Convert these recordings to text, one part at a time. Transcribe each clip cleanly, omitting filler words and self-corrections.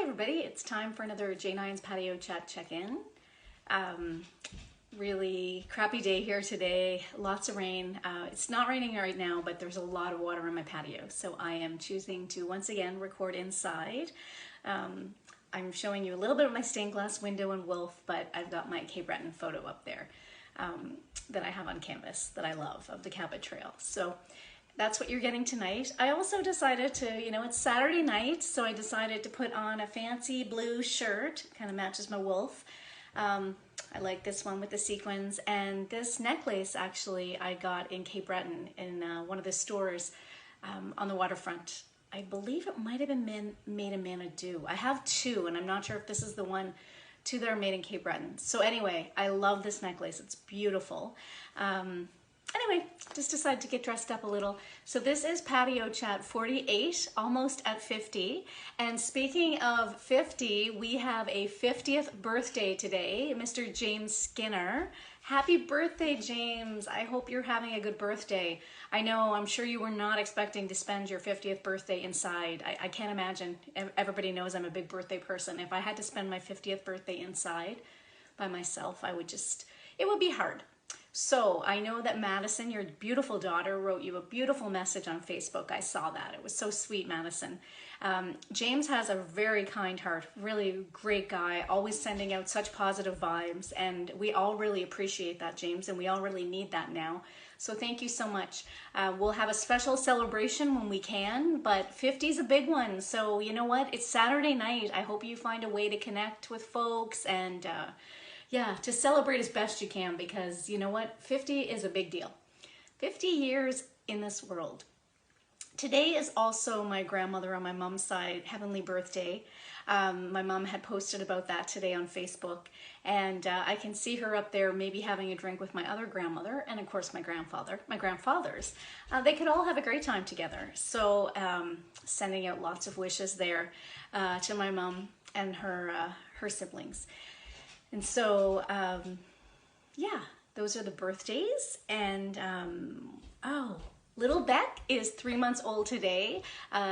everybody, it's time for another J9's Patio Chat check-in. Really crappy day here today, lots of rain. It's not raining right now, but there's a lot of water on my patio, so I am choosing to once again record inside. I'm showing you a little bit of my stained glass window and wolf, but I've got my Cape Breton photo up there that I have on canvas that I love of the Cabot Trail. So that's what you're getting tonight. I also decided to, it's Saturday night, so I decided to put on a fancy blue shirt, kind of matches my wolf. I like this one with the sequins, and this necklace actually I got in Cape Breton in one of the stores on the waterfront. I believe it might have been made in Manadoo. I have two, and I'm not sure if this is the one, two that are made in Cape Breton. So anyway, I love this necklace. It's beautiful. Anyway, just decided to get dressed up a little. So this is Patio Chat 48, almost at 50. And speaking of 50, we have a 50th birthday today, Mr. James Skinner. Happy birthday, James. I hope you're having a good birthday. I'm sure you were not expecting to spend your 50th birthday inside. I can't imagine. Everybody knows I'm a big birthday person. If I had to spend my 50th birthday inside by myself, it would be hard. So I know that Madison, your beautiful daughter, wrote you a beautiful message on Facebook. I saw that. It was so sweet, Madison. James has a very kind heart, really great guy, always sending out such positive vibes, and we all really appreciate that, James, and we all really need that now. So thank you so much. We'll have a special celebration when we can, but 50 is a big one. So you know what? It's Saturday night. I hope you find a way to connect with folks and to celebrate as best you can, because you know what? 50 is a big deal. 50 years in this world. Today is also my grandmother on my mom's side, heavenly birthday. My mom had posted about that today on Facebook, and I can see her up there maybe having a drink with my other grandmother and of course my grandfathers. They could all have a great time together. So sending out lots of wishes there to my mom and her siblings. And so, those are the birthdays. And, little Beck is 3 months old today,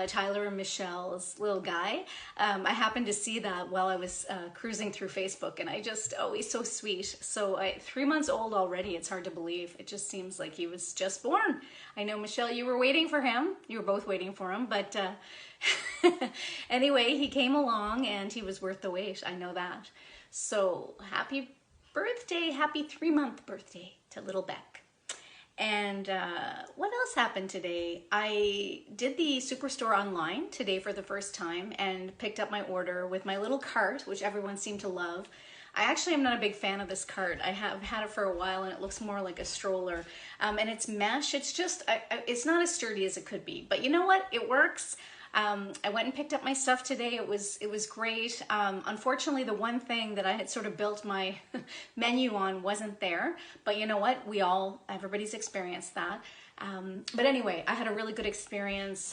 Tyler and Michelle's little guy. I happened to see that while I was cruising through Facebook, and he's so sweet. So 3 months old already, it's hard to believe. It just seems like he was just born. I know, Michelle, you were waiting for him. You were both waiting for him, but anyway, he came along and he was worth the wait. I know that. So happy birthday, happy 3-month birthday to little Beck. And what else happened today? I did the Superstore online today for the first time and picked up my order with my little cart, which everyone seemed to love. I actually am not a big fan of this cart. I have had it for a while and it looks more like a stroller. And it's mesh. It's not as sturdy as it could be. But you know what? It works. I went and picked up my stuff today. It was great. Unfortunately, the one thing that I had sort of built my menu on wasn't there. But you know what? Everybody's experienced that. But anyway, I had a really good experience.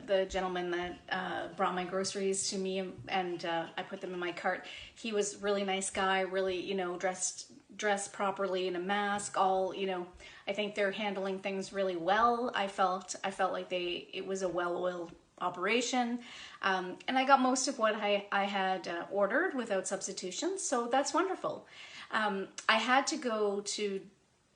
The gentleman that brought my groceries to me and I put them in my cart, he was a really nice guy, really, dressed properly in a mask, I think they're handling things really well. I felt like it was a well-oiled operation, and I got most of what I had ordered without substitution, so that's wonderful. I had to go to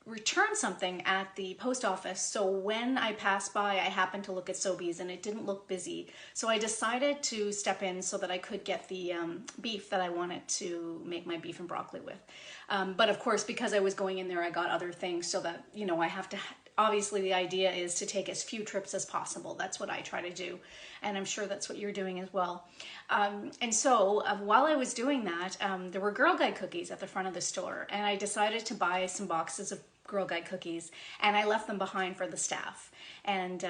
return something at the post office, so when I passed by, I happened to look at Sobeys and it didn't look busy, so I decided to step in so that I could get the beef that I wanted to make my beef and broccoli with. But of course, because I was going in there, I got other things so that, I have to, obviously the idea is to take as few trips as possible. That's what I try to do. And I'm sure that's what you're doing as well. And so while I was doing that, there were Girl Guide cookies at the front of the store. And I decided to buy some boxes of Girl Guide cookies, and I left them behind for the staff. And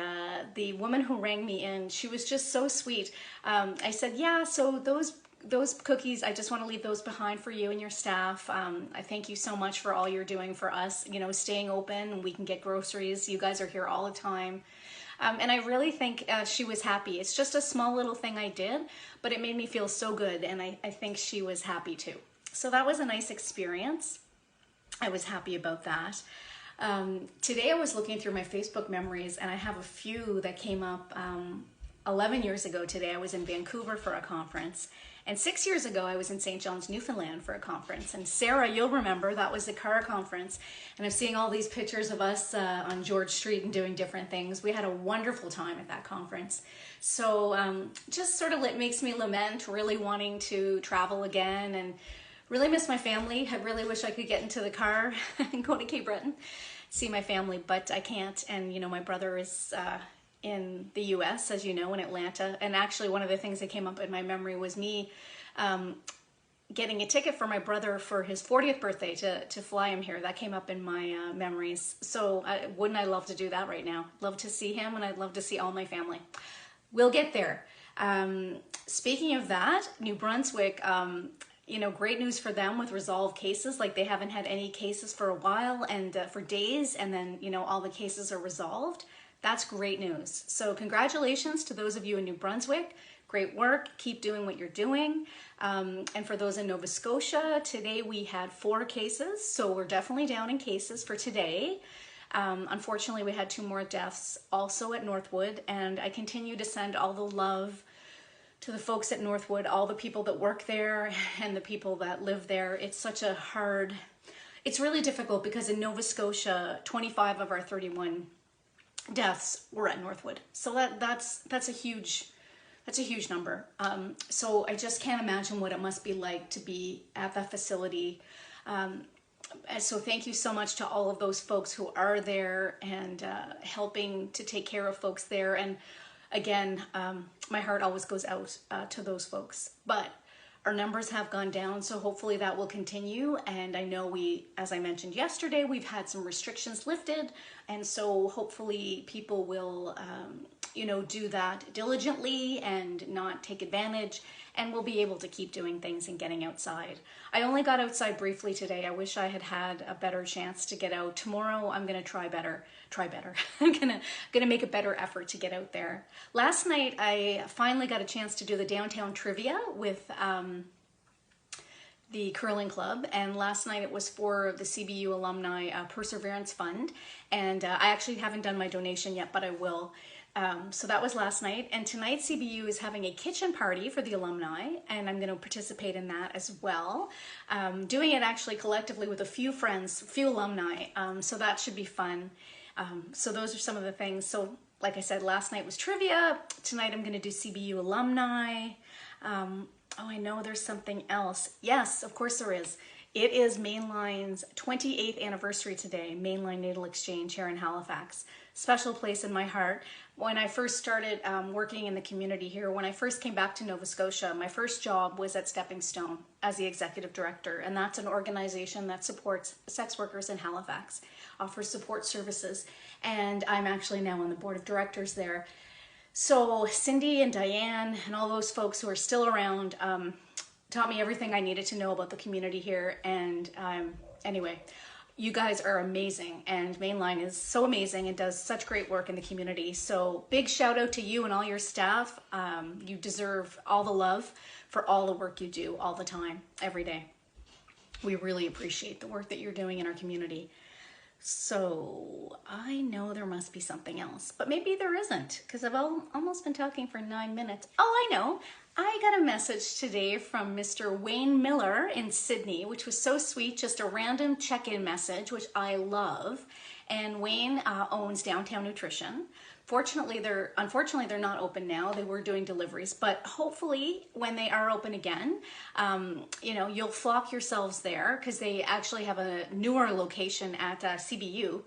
the woman who rang me in, she was just so sweet. I said, yeah, so those cookies, I just want to leave those behind for you and your staff. I thank you so much for all you're doing for us, staying open and we can get groceries. You guys are here all the time. And I really think she was happy. It's just a small little thing I did, but it made me feel so good, and I think she was happy too. So that was a nice experience. I was happy about that. Today I was looking through my Facebook memories, and I have a few that came up 11 years ago today, I was in Vancouver for a conference. And 6 years ago, I was in St. John's, Newfoundland for a conference. And Sarah, you'll remember, that was the car conference. And I'm seeing all these pictures of us on George Street and doing different things. We had a wonderful time at that conference. So just sort of makes me lament really wanting to travel again and really miss my family. I really wish I could get into the car and go to Cape Breton, see my family, but I can't. And, you know, my brother is in the US, as you know, in Atlanta. And actually one of the things that came up in my memory was me getting a ticket for my brother for his 40th birthday to fly him here. That came up in my memories. So wouldn't I love to do that right now? Love to see him, and I'd love to see all my family. We'll get there. Speaking of that, New Brunswick, you know, great news for them with resolved cases. Like, they haven't had any cases for a while and for days, and then, you know, all the cases are resolved. That's great news. So congratulations to those of you in New Brunswick. Great work. Keep doing what you're doing. And for those in Nova Scotia, today we had 4 cases. So we're definitely down in cases for today. Unfortunately, we had 2 more deaths also at Northwood. And I continue to send all the love to the folks at Northwood, all the people that work there and the people that live there. It's such a hard, it's really difficult because in Nova Scotia, 25 of our 31 deaths were at Northwood. So that's a huge number. So I just can't imagine what it must be like to be at that facility. So thank you so much to all of those folks who are there and helping to take care of folks there. And again, my heart always goes out to those folks. But our numbers have gone down, so hopefully that will continue. And I know as I mentioned yesterday, we've had some restrictions lifted. And so hopefully people will, you know, do that diligently and not take advantage, and we'll be able to keep doing things and getting outside. I only got outside briefly today. I wish I had had a better chance to get out. Tomorrow I'm going to try better. I'm gonna make a better effort to get out there. Last night I finally got a chance to do the downtown trivia with the curling club, and last night it was for the CBU Alumni Perseverance Fund, and I actually haven't done my donation yet, but I will. So that was last night, and tonight CBU is having a kitchen party for the alumni, and I'm going to participate in that as well. Doing it actually collectively with a few friends, a few alumni, so that should be fun. So those are some of the things. So like I said, last night was trivia. Tonight I'm going to do CBU alumni. Oh, I know there's something else. Yes, of course there is. It is Mainline's 28th anniversary today, Mainline Natal Exchange here in Halifax. Special place in my heart. When I first started working in the community here, when I first came back to Nova Scotia, my first job was at Stepping Stone as the executive director, and that's an organization that supports sex workers in Halifax, offers support services, and I'm actually now on the board of directors there. So Cindy and Diane and all those folks who are still around taught me everything I needed to know about the community here, and anyway, you guys are amazing, and Mainline is so amazing and does such great work in the community. So big shout out to you and all your staff. You deserve all the love for all the work you do all the time, every day. We really appreciate the work that you're doing in our community. So I know there must be something else, but maybe there isn't, because I've almost been talking for 9 minutes. Oh, I know. I got a message today from Mr. Wayne Miller in Sydney, which was so sweet, just a random check-in message, which I love. And Wayne owns Downtown Nutrition. Unfortunately, they're not open now. They were doing deliveries, but hopefully when they are open again, you know, you'll flock yourselves there, because they actually have a newer location at CBU.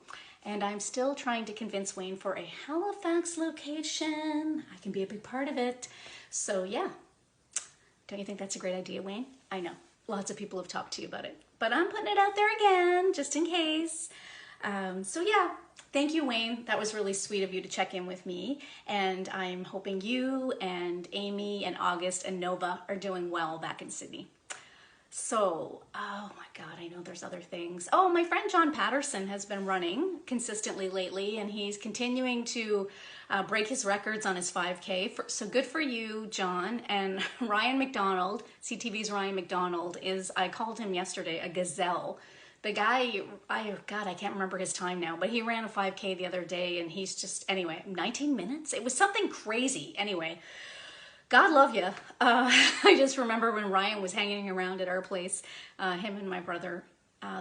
And I'm still trying to convince Wayne for a Halifax location. I can be a big part of it. So yeah, don't you think that's a great idea, Wayne? I know, lots of people have talked to you about it, but I'm putting it out there again, just in case. So yeah, thank you, Wayne. That was really sweet of you to check in with me. And I'm hoping you and Amy and August and Nova are doing well back in Sydney. So, oh my God, I know there's other things. Oh, my friend John Patterson has been running consistently lately, and he's continuing to break his records on his 5K. So good for you, John. And Ryan McDonald, CTV's Ryan McDonald, I called him yesterday a gazelle, the guy, God, I can't remember his time now, but he ran a 5K the other day, and he's just, anyway, 19 minutes? It was something crazy. Anyway, God love you. I just remember when Ryan was hanging around at our place, him and my brother,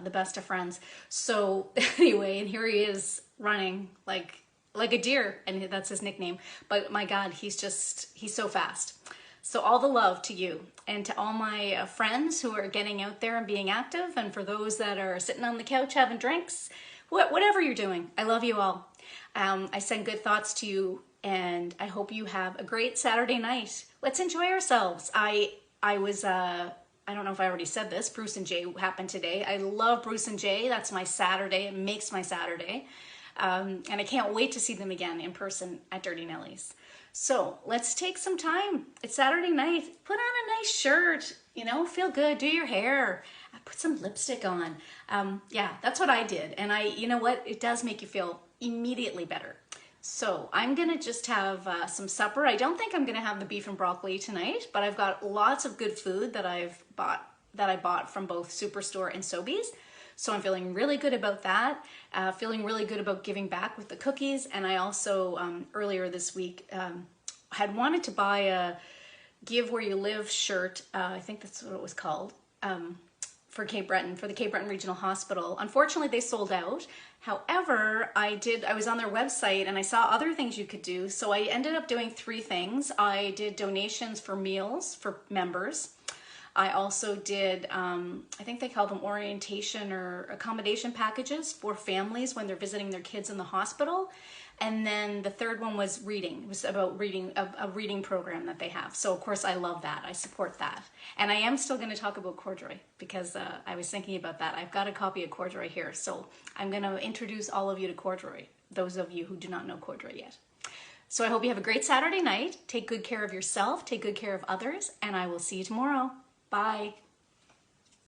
the best of friends. So anyway, and here he is running like a deer, and that's his nickname. But my God, he's so fast. So all the love to you and to all my friends who are getting out there and being active, and for those that are sitting on the couch having drinks, whatever you're doing, I love you all. I send good thoughts to you, and I hope you have a great Saturday night. Let's enjoy ourselves. I don't know if I already said this, Bruce and Jay happened today. I love Bruce and Jay. That's my Saturday. It makes my Saturday. And I can't wait to see them again in person at Dirty Nelly's. So let's take some time. It's Saturday night. Put on a nice shirt, feel good, do your hair, put some lipstick on. Yeah, that's what I did. And you know what? It does make you feel immediately better. So I'm gonna just have some supper. I don't think I'm gonna have the beef and broccoli tonight, but I've got lots of good food that I bought from both Superstore and Sobeys. So I'm feeling really good about that, feeling really good about giving back with the cookies. And I also, earlier this week, had wanted to buy a Give Where You Live shirt. I think that's what it was called, for Cape Breton, for the Cape Breton Regional Hospital. Unfortunately, they sold out. However, I was on their website and I saw other things you could do. So I ended up doing 3 things. I did donations for meals for members. I also did, I think they call them orientation or accommodation packages for families when they're visiting their kids in the hospital. And then the third one was reading. It was about reading, a reading program that they have. So of course I love that. I support that. And I am still going to talk about corduroy because I was thinking about that. I've got a copy of corduroy here. So I'm going to introduce all of you to corduroy, those of you who do not know corduroy yet. So I hope you have a great Saturday night. Take good care of yourself, take good care of others, and I will see you tomorrow. Bye.